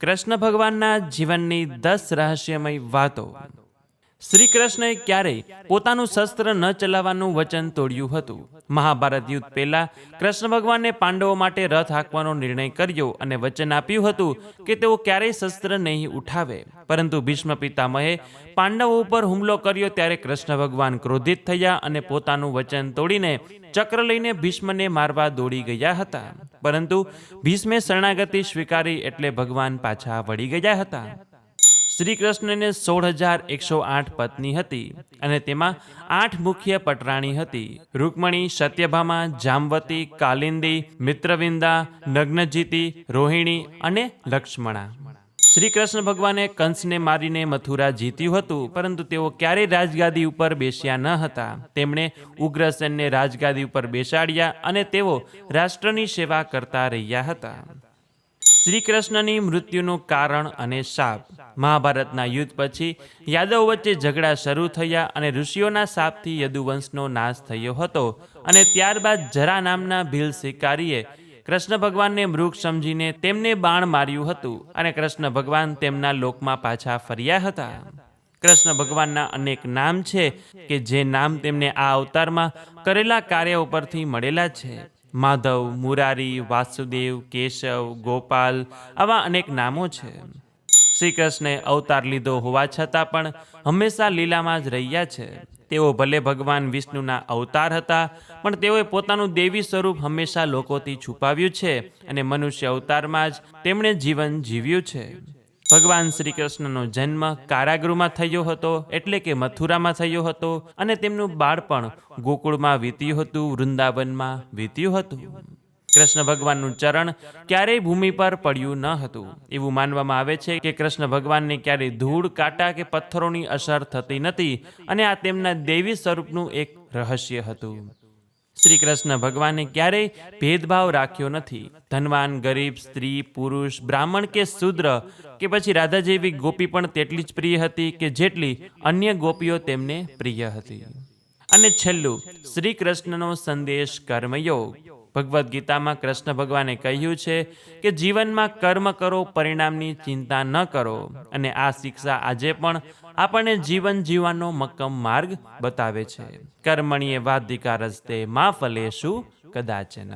કૃષ્ણ ભગવાનના જીવનની 10 રહસ્યમય વાતો. શ્રી કૃષ્ણએ ક્યારેય પોતાનું શસ્ત્ર ન ચલાવવાનું વચન તોડ્યું હતું. મહાભારત યુદ્ધ પહેલા કૃષ્ણ ભગવાને પાંડવો માટે રથ હાંકવાનો નિર્ણય કર્યો અને વચન આપ્યું હતું કે તેઓ ક્યારેય શસ્ત્ર નહીં ઉઠાવે. પરંતુ ભીષ્મ પિતામહે પાંડવો ઉપર હુમલો કર્યો ત્યારે કૃષ્ણ ભગવાન ક્રોધિત થયા અને પોતાનું વચન તોડીને ચક્ર લઈને ભીષ્મને મારવા દોડી ગયા હતા. પરંતુ ભીષ્મે શરણાગતિ સ્વીકારી એટલે ભગવાન પાછા વળી ગયા હતા. શ્રી કૃષ્ણને 16,108 પત્ની હતી અને તેમાં 8 મુખ્ય પટરાણી હતી: રૂકમણી, સત્યભામા, જામવતી, કાલિંદી, મિત્રવિંદા, નગ્નજીતી, રોહિણી અને લક્ષ્મણા. શ્રી કૃષ્ણ ભગવાને કંસને મારીને મથુરા જીત્યું હતું, પરંતુ તેઓ ક્યારેય રાજગાદી ઉપર બેસ્યા ન હતા. તેમણે ઉગ્રસેનને રાજગાદી ઉપર બેસાડ્યા અને તેઓ રાષ્ટ્રની સેવા કરતા રહ્યા હતા. શ્રી કૃષ્ણની મૃત્યુનું કારણ અને શાપ. મહાભારતના યુદ્ધ પછી યાદવ વચ્ચે ઝઘડા શરૂ થયા અને ઋષિઓના શાપથી યદુવંશનો નાશ થયો હતો. અને ત્યારબાદ જરા નામના ભીલ શિકારીએ કૃષ્ણ ભગવાનને મૃગ સમજીને તેમને બાણ માર્યું હતું અને કૃષ્ણ ભગવાન તેમના લોકમાં પાછા ફર્યા હતા. કૃષ્ણ ભગવાનના અનેક નામ છે કે જે નામ તેમને આ અવતારમાં કરેલા કાર્ય ઉપરથી મળેલા છે. માધવ, મુરારી, વાસુદેવ, કેશવ, ગોપાલ, આવા અનેક નામો છે. શ્રી કૃષ્ણે અવતાર લીધો હોવા છતાં પણ હંમેશા લીલામાં જ રહ્યા છે. તેઓ ભલે ભગવાન વિષ્ણુના અવતાર હતા, પણ તેઓએ પોતાનું દેવી સ્વરૂપ હંમેશા લોકોથી છુપાવ્યું છે અને મનુષ્ય અવતારમાં જ તેમણે જીવન જીવ્યું છે. ભગવાન શ્રી કૃષ્ણનો જન્મ કારાગૃહમાં થયો હતો, એટલે કે મથુરામાં થયો હતો, અને તેમનું બાળપણ ગોકુળમાં વીત્યું હતું, વૃંદાવનમાં વીત્યું હતું. કૃષ્ણ ભગવાનનું ચરણ ક્યારેય ભૂમિ પર પડ્યું ન હતું. એવું માનવામાં આવે છે કે કૃષ્ણ ભગવાનને ક્યારેય ધૂળ, કાંટા કે પથ્થરોની અસર થતી નથી અને આ તેમના દેવી સ્વરૂપનું એક રહસ્ય હતું. શ્રી કૃષ્ણ ભગવાને ક્યારેય ભેદભાવ રાખ્યો નથી. ધનવાન, ગરીબ, સ્ત્રી, પુરુષ, બ્રાહ્મણ કે શૂદ્ર કે પછી રાધા જેવી ગોપી પણ તેટલી જ પ્રિય હતી કે જેટલી અન્ય ગોપીઓ તેમને પ્રિય હતી. અને છેલ્લું, શ્રી કૃષ્ણનો સંદેશ કર્મયોગ. ભગવદ્ ગીતામાં કૃષ્ણ ભગવાને કહ્યું છે કે જીવનમાં કર્મ કરો, પરિણામની ચિંતા ન કરો. અને આ શિક્ષા આજે પણ આપણને જીવન જીવવાનો મક્કમ માર્ગ બતાવે છે. કર્મણ્યે વાધિકારસ્તે મા ફલેષુ કદાચન.